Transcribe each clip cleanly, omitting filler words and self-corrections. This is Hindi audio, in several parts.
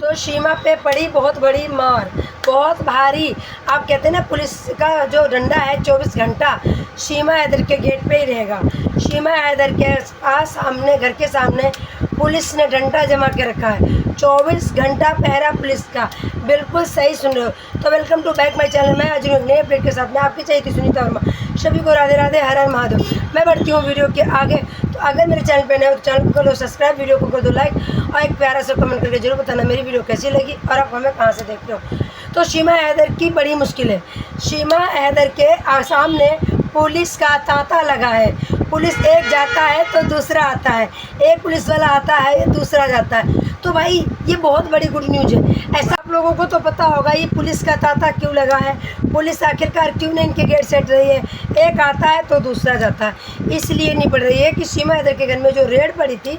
तो सीमा पे पड़ी बहुत बड़ी मार, बहुत भारी। आप कहते हैं ना पुलिस का जो डंडा है 24 घंटा सीमा हैदर के गेट पे ही रहेगा। सीमा हैदर के पास सामने, घर के सामने पुलिस ने डंडा जमा के रखा है। 24 घंटा पहरा पुलिस का। बिल्कुल सही सुन रहे हो। तो welcome to back my channel. मैं आज नए अपडेट के साथ में आपकी चाहिए थी सुनीता वर्मा। सभी को राधे राधे, हर हर महादेव। मैं बढ़ती हूँ वीडियो के आगे। तो अगर मेरे चैनल पे नए हो तो चैनल को कर दो सब्सक्राइब, वीडियो को कर दो लाइक और एक प्यारा सा कमेंट करके जरूर बताना मेरी वीडियो कैसी लगी और आप हमें कहाँ से देख रहे हो। तो सीमा हैदर की बड़ी मुश्किल है। सीमा हैदर के सामने पुलिस का तांता लगा है। पुलिस एक जाता है तो दूसरा आता है, एक पुलिस वाला आता है दूसरा जाता है। तो भाई ये बहुत बड़ी गुड न्यूज़ है। ऐसा आप लोगों को तो पता होगा ये पुलिस का तांता क्यों लगा है, पुलिस आखिरकार क्यों नहीं इनके गेट सेट रही है। एक आता है तो दूसरा जाता है। इसलिए नहीं पड़ रही है कि सीमा हैदर के घर में जो रेड पड़ी थी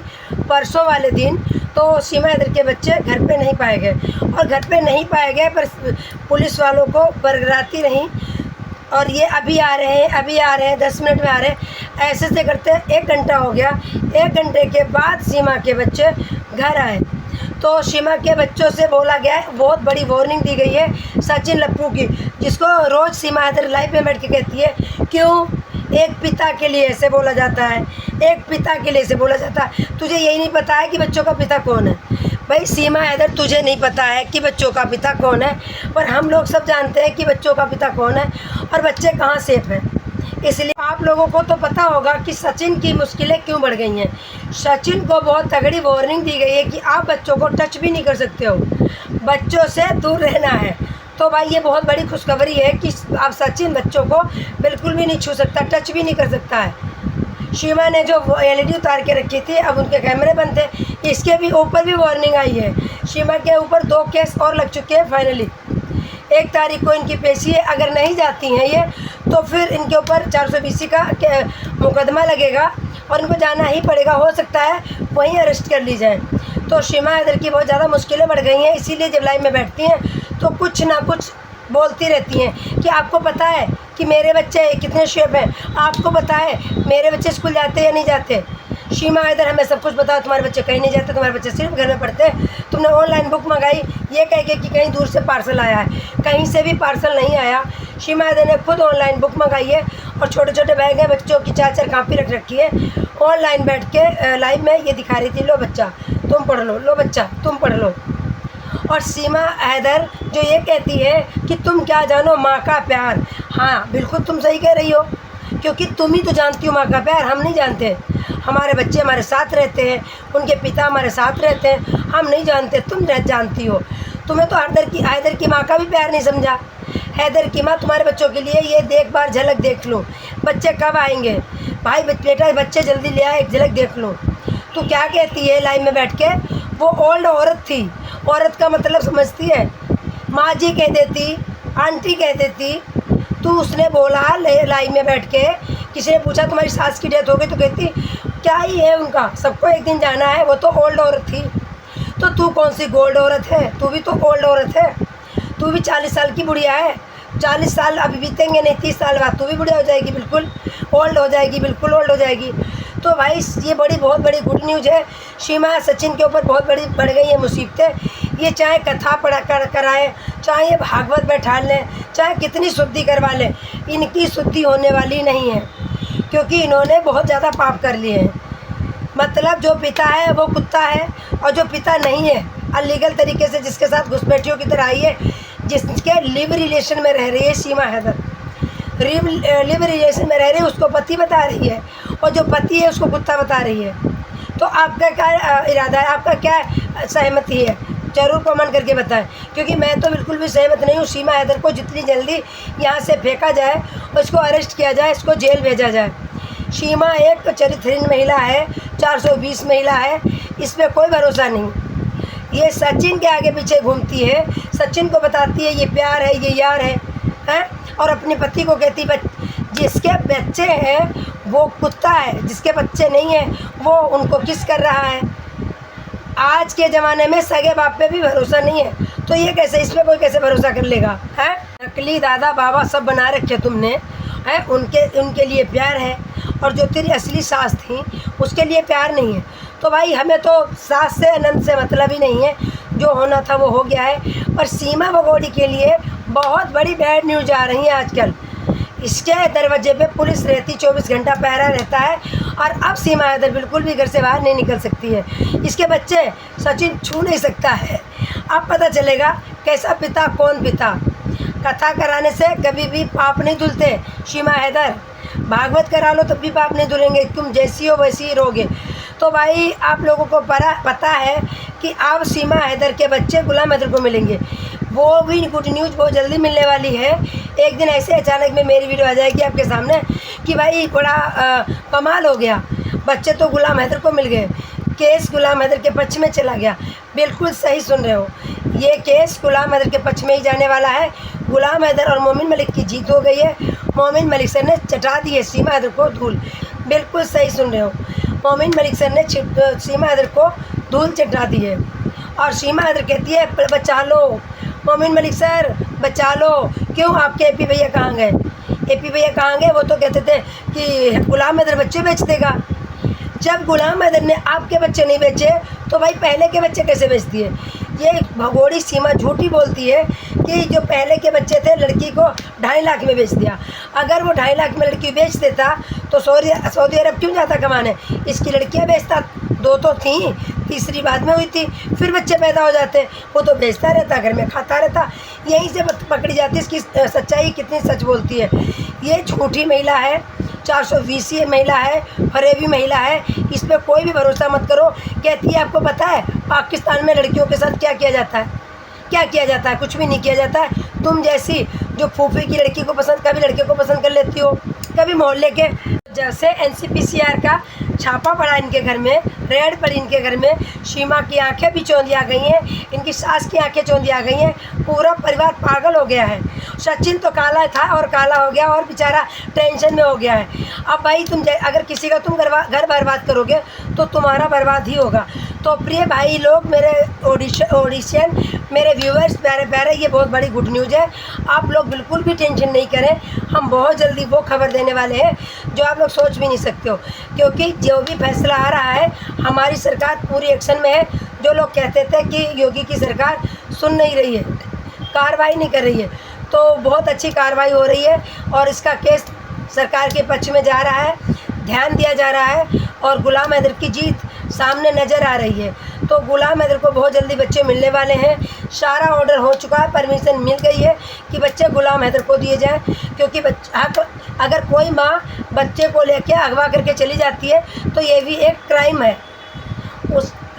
परसों वाले दिन, तो सीमा हैदर के बच्चे घर पे नहीं पाए गए। और घर पे नहीं पाए गए पर पुलिस वालों को बरगराती नहीं। और ये अभी आ रहे हैं, अभी आ रहे हैं, 10 मिनट में आ रहे हैं। ऐसे से करते 1 घंटा हो गया। 1 घंटे के बाद सीमा के बच्चे घर आए। तो सीमा के बच्चों से बोला गया है, बहुत बड़ी वार्निंग दी गई है सचिन लप्पू की, जिसको रोज़ सीमा हैदर लाइव में बैठ के कहती है क्यों एक पिता के लिए ऐसे बोला जाता है, एक पिता के लिए ऐसे बोला जाता है। तुझे यही नहीं पता है कि बच्चों का पिता कौन है। भाई सीमा हैदर, तुझे नहीं पता है कि बच्चों का पिता कौन है, पर हम लोग सब जानते हैं कि बच्चों का पिता कौन है और बच्चे कहाँ सेफ हैं। इसलिए आप लोगों को तो पता होगा कि सचिन की मुश्किलें क्यों बढ़ गई हैं। सचिन को बहुत तगड़ी वार्निंग दी गई है कि आप बच्चों को टच भी नहीं कर सकते हो, बच्चों से दूर रहना है। तो भाई ये बहुत बड़ी खुशखबरी है कि आप सचिन बच्चों को बिल्कुल भी नहीं छू सकता, टच भी नहीं कर सकता है। सीमा ने जो LED उतार के रखी थी, अब उनके कैमरे बंद थे। इसके भी ऊपर भी वार्निंग आई है। सीमा के ऊपर 2 केस और लग चुके हैं। फाइनली 1 तारीख को इनकी पेशी है। अगर नहीं जाती हैं ये तो फिर इनके ऊपर 420 का मुकदमा लगेगा और इनको जाना ही पड़ेगा। हो सकता है वहीं अरेस्ट कर ली जाए। तो सीमा हैदर की बहुत ज़्यादा मुश्किलें बढ़ गई हैं। इसीलिए जब लाइव में बैठती हैं तो कुछ ना कुछ बोलती रहती हैं कि आपको पता है कि मेरे बच्चे कितने शेप हैं, आपको पता है मेरे बच्चे स्कूल जाते या नहीं जाते। सीमा हैदर हमें सब कुछ पता है, तुम्हारे बच्चे कहीं नहीं जाते, तुम्हारे बच्चे सिर्फ घर में पढ़ते हैं। तुमने ऑनलाइन बुक मंगाई ये कह के कि कहीं दूर से पार्सल आया है, कहीं से भी पार्सल नहीं आया। सीमा हैदर ने खुद ऑनलाइन बुक मंगाई है और छोटे छोटे बैग हैं, बच्चों की 4-4 कापी रख रखी है। ऑनलाइन बैठ के लाइव में ये दिखा रही थी, लो बच्चा तुम पढ़ लो, लो बच्चा तुम पढ़ लो। और सीमा हैदर जो ये कहती है कि तुम क्या जानो माँ का प्यार, हाँ बिल्कुल तुम सही कह रही हो, क्योंकि तुम ही तो जानती हो माँ का प्यार, हम नहीं जानते। हमारे बच्चे हमारे साथ रहते हैं, उनके पिता हमारे साथ रहते हैं, हम नहीं जानते, तुम जानती हो। तुम्हें तो हैदर की माँ का भी प्यार नहीं समझा। हैदर की माँ तुम्हारे बच्चों के लिए ये देख बार झलक देख लो, बच्चे कब आएंगे भाई, बेटा बच्चे जल्दी ले आए, एक झलक देख लो। तू क्या कहती है लाइव में बैठ के, वो ओल्ड औरत थी, औरत का मतलब समझती है, माँ जी कह देती, आंटी कह देती। तो उसने बोला लाइव में बैठ के, किसी ने पूछा तुम्हारी सास की डेथ हो गई, तो कहती क्या ही है उनका, सबको एक दिन जाना है, वो तो ओल्ड औरत थी। तो तू कौन सी गोल्ड औरत है, तू भी तो ओल्ड औरत है। तू भी 40 साल की बुढ़िया है। 40 साल अभी बीतेंगे नहीं, 30 साल बाद तू भी बुढ़िया हो जाएगी, बिल्कुल ओल्ड हो जाएगी, बिल्कुल ओल्ड हो जाएगी। तो भाई ये बहुत बड़ी गुड न्यूज़ है। सीमा सचिन के ऊपर बहुत बड़ी बढ़ गई है मुसीबतें। ये चाहे कथा पढ़ा कराएँ, चाहे ये भागवत बैठा लें, चाहे कितनी शुद्धि करवा लें, इनकी शुद्धि होने वाली नहीं है, क्योंकि इन्होंने बहुत ज़्यादा पाप कर लिए हैं। मतलब जो पिता है वो कुत्ता है, और जो पिता नहीं है अलीगल तरीके से जिसके साथ घुसपैठियों की तरह आई है, जिसके लिव रिलेशन में रह रही है सीमा हैदर, लिव रिलेशन में रह रही है, उसको पति बता रही है, और जो पति है उसको कुत्ता बता रही है। तो आपका क्या इरादा है, आपका क्या सहमति है, ज़रूर कमेंट करके बताएं, क्योंकि मैं तो बिल्कुल भी सहमत नहीं हूँ। सीमा हैदर को जितनी जल्दी यहाँ से फेंका जाए, उसको अरेस्ट किया जाए, इसको जेल भेजा जाए। सीमा एक चरित्रहीन महिला है, 420 महिला है, इस पर कोई भरोसा नहीं। ये सचिन के आगे पीछे घूमती है, सचिन को बताती है ये प्यार है, ये यार है, और अपने पति को कहती जिसके बच्चे हैं वो कुत्ता है, जिसके बच्चे नहीं हैं वो उनको किस कर रहा है। आज के ज़माने में सगे बाप पे भी भरोसा नहीं है, तो ये कैसे, इस पर कोई कैसे भरोसा कर लेगा है। नकली दादा बाबा सब बना रखे तुमने हैं, उनके लिए प्यार है, और जो तेरी असली सास थी उसके लिए प्यार नहीं है। तो भाई हमें तो सास से अनंत से मतलब ही नहीं है, जो होना था वो हो गया है। और सीमा भगोड़ी के लिए बहुत बड़ी बैड न्यूज आ रही है आजकल। इसके दरवाजे पे पुलिस रहती, 24 घंटा पहरा रहता है, और अब सीमा हैदर बिल्कुल भी घर से बाहर नहीं निकल सकती है। इसके बच्चे सचिन छू नहीं सकता है। अब पता चलेगा कैसा पिता कौन पिता। कथा कराने से कभी भी पाप नहीं धुलते सीमा हैदर। भागवत करा लो तब भी पाप नहीं धुलेंगे, तुम जैसी हो वैसी ही रहोगे। तो भाई आप लोगों को पता है कि अब सीमा हैदर के बच्चे गुलाम हैदर को मिलेंगे। वो भी गुड न्यूज़ बहुत जल्दी मिलने वाली है। एक दिन ऐसे अचानक में मेरी वीडियो आ जाएगी आपके सामने कि भाई बड़ा कमाल हो गया, बच्चे तो गुलाम हैदर को मिल गए, केस गुलाम हैदर के पक्ष में चला गया। बिल्कुल सही सुन रहे हो, ये केस गुलाम हैदर के पक्ष में ही जाने वाला है। गुलाम हैदर और मोमिन मलिक की जीत हो गई है। मोमिन मलिक सर ने चटा दी है सीमा हैदर को धूल। बिल्कुल सही सुन रहे हो, मोमिन मलिक सर ने सीमा हैदर को धूल चटा दी है। और सीमा हैदर कहती है बचा लो मोमिन मलिक सर, बचा लो। क्यों, आपके एपी भैया कहाँ गए? एपी भैया कहाँ गए? वो तो कहते थे कि गुलाम हैदर बच्चे बेच देगा। जब गुलाम हैदर ने आपके बच्चे नहीं बेचे तो भाई पहले के बच्चे कैसे बेचती है? ये भगोड़ी सीमा झूठी बोलती है कि जो पहले के बच्चे थे लड़की को 2.5 लाख में बेच दिया। अगर वो 2.5 लाख में लड़की बेच देता तो सऊदी अरब क्यों जाता कमाने? इसकी लड़कियां बेचता, 2 तो थी, तीसरी बाद में हुई थी, फिर बच्चे पैदा हो जाते। वो तो बेचता रहता, घर में खाता रहता। यहीं से पकड़ी जाती इसकी सच्चाई कितनी सच बोलती है। ये झूठी महिला है, 420 महिला है, फरेबी महिला है, इस पर कोई भी भरोसा मत करो। कहती है आपको पता है पाकिस्तान में लड़कियों के साथ क्या किया जाता है? क्या किया जाता है? कुछ भी नहीं किया जाता है। तुम जैसी जो फूफी की लड़की को पसंद, कभी लड़के को पसंद कर लेती हो, कभी मोहल्ले के। जैसे एनसीपीसीआर का छापा पड़ा इनके घर में, रेड पड़ी इनके घर में, सीमा की आंखें भी चौंधिया गई हैं, इनकी सास की आंखें चौंधिया गई हैं, पूरा परिवार पागल हो गया है। सचिन तो काला था और काला हो गया और बेचारा टेंशन में हो गया है। अब भाई तुम अगर किसी का तुम घर बर्बाद करोगे तो तुम्हारा बर्बाद ही होगा। तो प्रिय भाई लोग, मेरे ऑडिशन, मेरे व्यूअर्स प्यारे प्यारे, ये बहुत बड़ी गुड न्यूज़ है। आप लोग बिल्कुल भी टेंशन नहीं करें, हम बहुत जल्दी वो खबर देने वाले हैं जो आप लोग सोच भी नहीं सकते हो। क्योंकि जो भी फैसला आ रहा है, हमारी सरकार पूरी एक्शन में है। जो लोग कहते थे कि योगी की सरकार सुन नहीं रही है, कार्रवाई नहीं कर रही है, तो बहुत अच्छी कार्रवाई हो रही है और इसका केस सरकार के पक्ष में जा रहा है, ध्यान दिया जा रहा है और गुलाम हैदर की जीत सामने नज़र आ रही है। तो गुलाम हैदर को बहुत जल्दी बच्चे मिलने वाले हैं। सारा ऑर्डर हो चुका है, परमिशन मिल गई है कि बच्चे गुलाम हैदर को दिए जाएं। क्योंकि अगर कोई माँ बच्चे को लेके अगवा करके चली जाती है तो ये भी एक क्राइम है।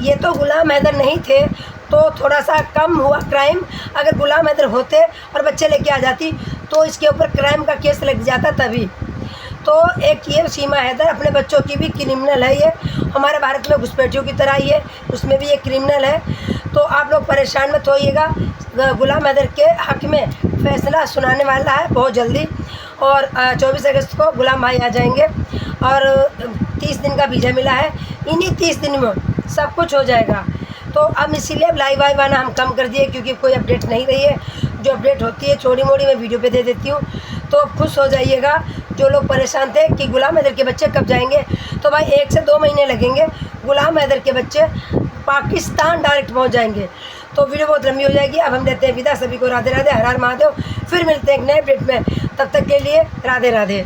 ये तो गुलाम हैदर नहीं थे तो थोड़ा सा कम हुआ क्राइम। अगर गुलाम हैदर होते और बच्चे लेके आ जाती तो इसके ऊपर क्राइम का केस लग जाता तभी। तो एक ये सीमा हैदर अपने बच्चों की भी क्रिमिनल है। ये हमारे भारत में घुसपैठियों की तरह ही है, उसमें भी ये क्रिमिनल है। तो आप लोग परेशान मत होइएगा, गुलाम हैदर के हक़ में फैसला सुनाने वाला है बहुत जल्दी। और 24 अगस्त को गुलाम भाई आ जाएंगे और 30 दिन का वीज़ा मिला है। इन्हीं 30 दिन में सब कुछ हो जाएगा। तो अब इसीलिए अब लाइव वाइव आना हम कम कर दिए, क्योंकि कोई अपडेट नहीं रही है। जो अपडेट होती है छोटी मोटी मैं वीडियो पे दे देती हूँ। तो खुश हो जाइएगा जो लोग परेशान थे कि गुलाम हैदर के बच्चे कब जाएंगे। तो भाई 1 से 2 महीने लगेंगे, गुलाम हैदर के बच्चे पाकिस्तान डायरेक्ट पहुँच जाएंगे। तो वीडियो बहुत लंबी हो जाएगी। अब हम देते हैं विदा, सभी को राधे राधे, हर हर महादेव। फिर मिलते हैं एक नए अपडेट में, तब तक के लिए राधे राधे।